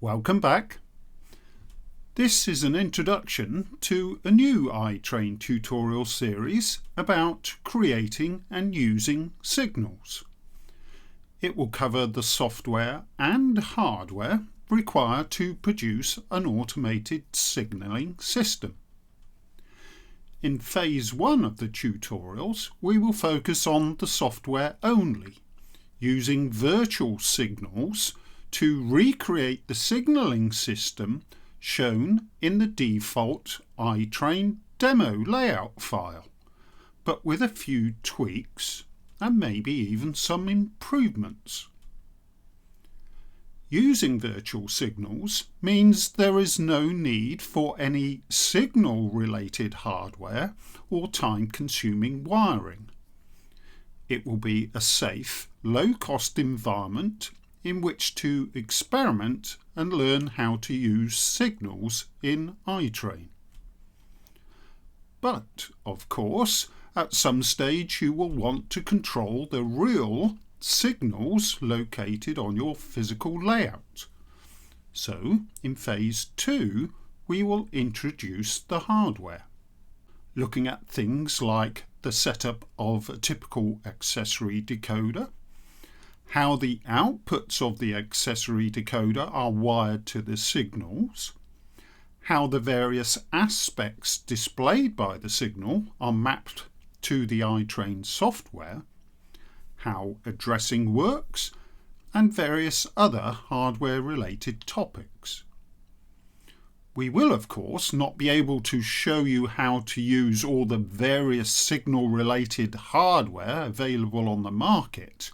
Welcome back. This is an introduction to a new iTrain tutorial series about creating and using signals. It will cover the software and hardware required to produce an automated signalling system. In phase 1 of the tutorials, we will focus on the software only, using virtual signals to recreate the signalling system shown in the default iTrain demo layout file, but with a few tweaks and maybe even some improvements. Using virtual signals means there is no need for any signal-related hardware or time-consuming wiring. It will be a safe, low-cost environment in which to experiment and learn how to use signals in iTrain. But, of course, at some stage you will want to control the real signals located on your physical layout. So, in phase 2, we will introduce the hardware, looking at things like the setup of a typical accessory decoder, how the outputs of the accessory decoder are wired to the signals, how the various aspects displayed by the signal are mapped to the iTrain software, how addressing works, and various other hardware-related topics. We will, of course, not be able to show you how to use all the various signal-related hardware available on the market,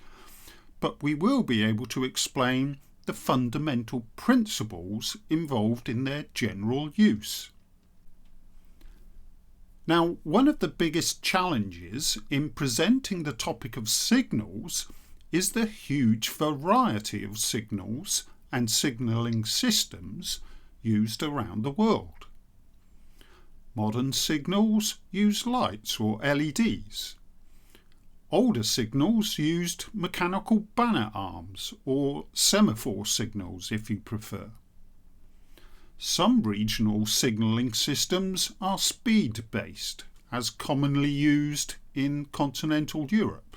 but we will be able to explain the fundamental principles involved in their general use. Now, one of the biggest challenges in presenting the topic of signals is the huge variety of signals and signalling systems used around the world. Modern signals use lights or LEDs. Older signals used mechanical banner arms or semaphore signals if you prefer. Some regional signalling systems are speed-based, as commonly used in continental Europe,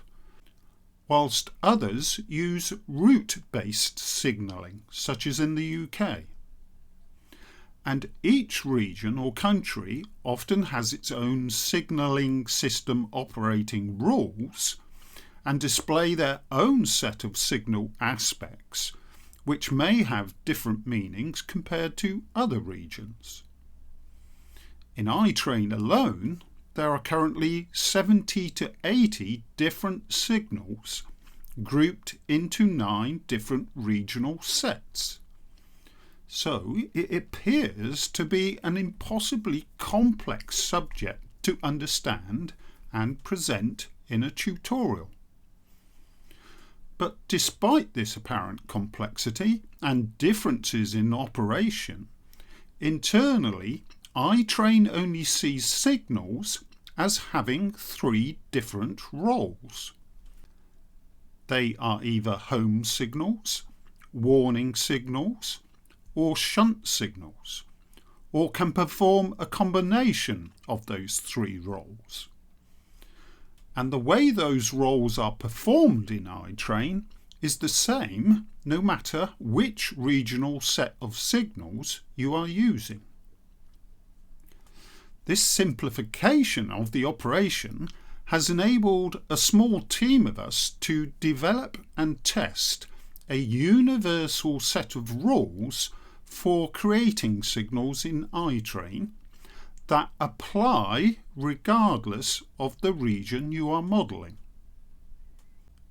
whilst others use route-based signalling, such as in the UK. And each region or country often has its own signalling system operating rules and display their own set of signal aspects, which may have different meanings compared to other regions. In iTrain alone, there are currently 70 to 80 different signals grouped into 9 different regional sets. So it appears to be an impossibly complex subject to understand and present in a tutorial. But despite this apparent complexity and differences in operation, internally iTrain only sees signals as having 3 different roles. They are either home signals, warning signals, or shunt signals, or can perform a combination of those 3 roles. And the way those roles are performed in iTrain is the same no matter which regional set of signals you are using. This simplification of the operation has enabled a small team of us to develop and test a universal set of rules for creating signals in iTrain that apply regardless of the region you are modelling.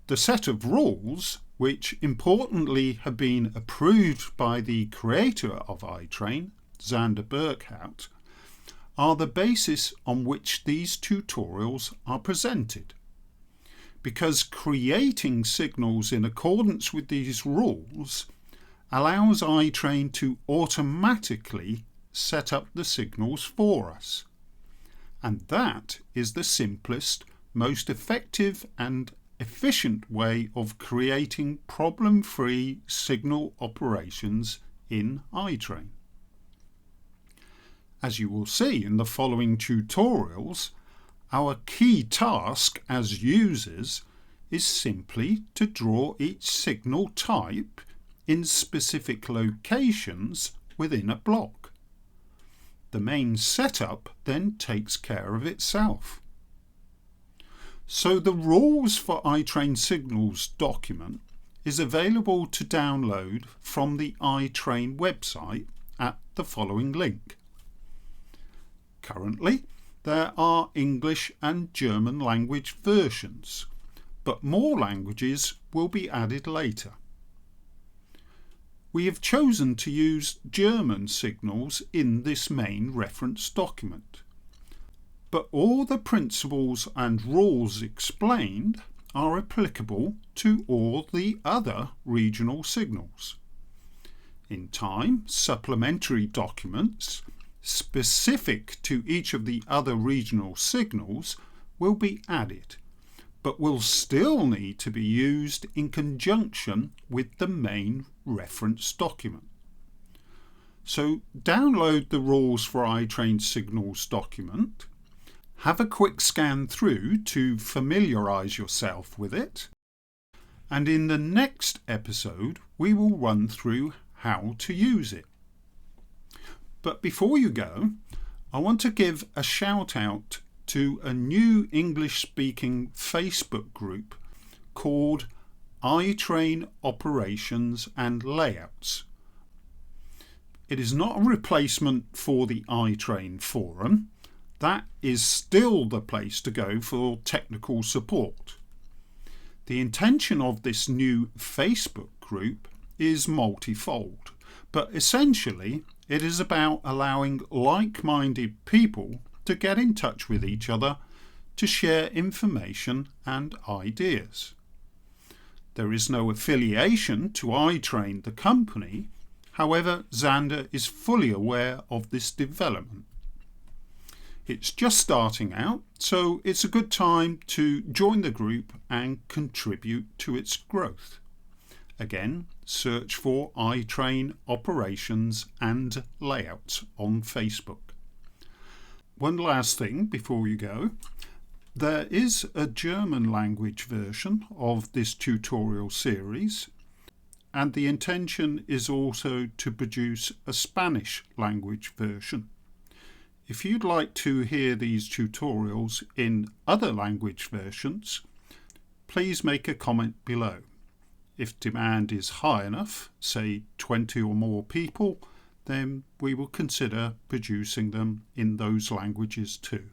The set of rules, which importantly have been approved by the creator of iTrain, Xander Burkhout, are the basis on which these tutorials are presented. Because creating signals in accordance with these rules allows iTrain to automatically set up the signals for us. And that is the simplest, most effective and efficient way of creating problem-free signal operations in iTrain. As you will see in the following tutorials, our key task as users is simply to draw each signal type in specific locations within a block. The main setup then takes care of itself. So the rules for iTrain signals document is available to download from the iTrain website at the following link. Currently, there are English and German language versions, but more languages will be added later. We have chosen to use German signals in this main reference document, but all the principles and rules explained are applicable to all the other regional signals. In time, supplementary documents specific to each of the other regional signals will be added, but will still need to be used in conjunction with the main reference document. So download the rules for iTrain signals document, have a quick scan through to familiarise yourself with it, and in the next episode we will run through how to use it. But before you go, I want to give a shout out to a new English-speaking Facebook group called iTrain Operations and Layouts. It is not a replacement for the iTrain forum. That is still the place to go for technical support. The intention of this new Facebook group is multifold, but essentially it is about allowing like-minded people to get in touch with each other to share information and ideas. There is no affiliation to iTrain, the company. However, Xander is fully aware of this development. It's just starting out, so it's a good time to join the group and contribute to its growth. Again, search for iTrain Operations and Layouts on Facebook. One last thing before you go. There is a German language version of this tutorial series, and the intention is also to produce a Spanish language version. If you'd like to hear these tutorials in other language versions, please make a comment below. If demand is high enough, say 20 or more people, then we will consider producing them in those languages too.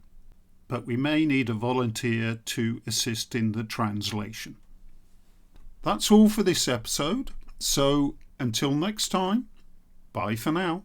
But we may need a volunteer to assist in the translation. That's all for this episode, so until next time, bye for now.